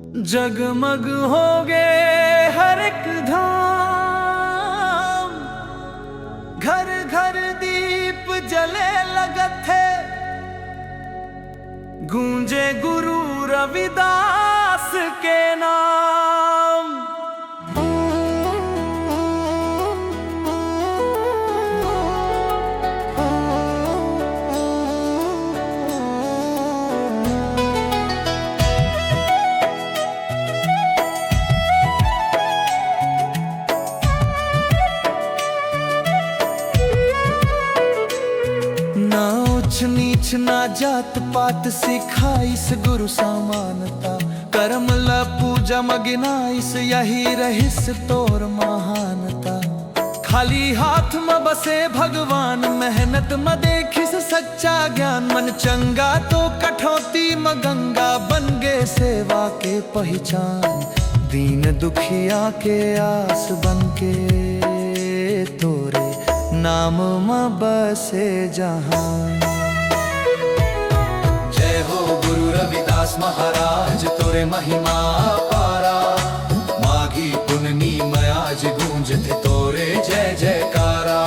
जगमग हो गए हर एक धाम, घर घर दीप जले लगत है, गूंजे गुरु रविदास के नाम। ना ऊंच नीच ना जात पात सिखाइस गुरु समानता, करम ल पूजा मगिनाइस यही रहिस तोर महानता। खाली हाथ में बसे भगवान, मेहनत में देखिस सच्चा ज्ञान। मन चंगा तो कठौती में गंगा, बन गे सेवा के पहचान। दीन दुखिया के आस बन के तोरे नाम में बसे जहान। जय हो गुरु रविदास महाराज, तोरे महिमा पारा। माघी पुन्नी में आज गूंजते तोरे जय जयकारा।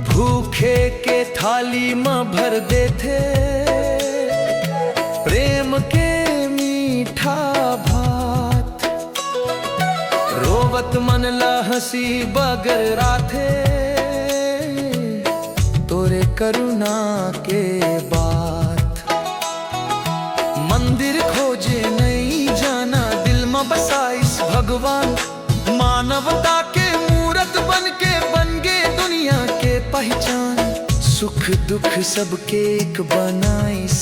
भूखे के थाली में भर देते प्रेम के मीठा भात। रोवत मन ला हंसी बगरा थे, तोरे करुणा के बात। मंदिर खोजे नहीं जाना, दिल में बसाइस भगवान। मानवता के मूरत बन के बन गे दुनिया के पहचान। सुख दुख सबके एक बनाइस,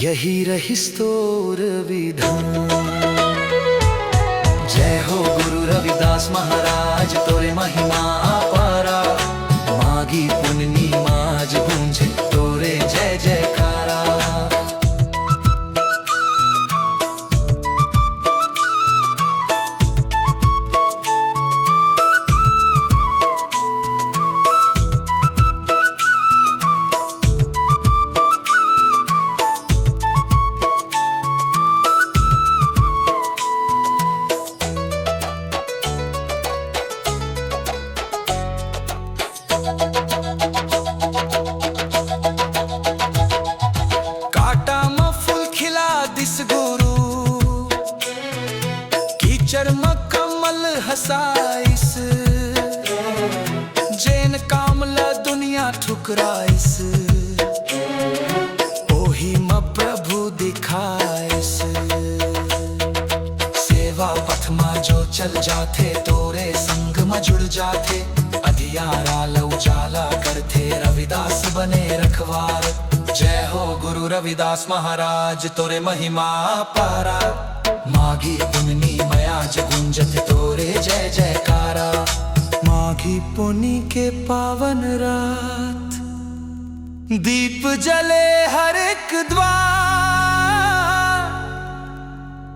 यही रहिस तोर विधान। जय हो गुरु रविदास महाराज, तोरे महिमा पारा। माघी पुन्नी माज गूंजे तोरे जय जयकारा। काटा में फूल खिला दिस गुरु, कीचड़ में कमल हसाइस। जैन काम ला दुनिया ठुकराइस, ओही में प्रभु दिखाइस। सेवा पथ में जो चल जाते, तोरे संग में जुड़ जाते। अधियारा लौजाला करते, रविदास बने रखवार। जय हो गुरु रविदास महाराज, तोरे महिमा पारा। माघी पुन्नी में आज गूंजत तोरे जय जयकारा। माघी पुन्नी के पावन रात, दीप जले हर एक द्वार।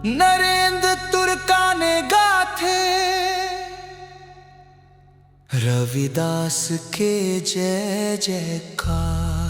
नरेंद्र तुर्काने गाथे रविदास के जय जयकार।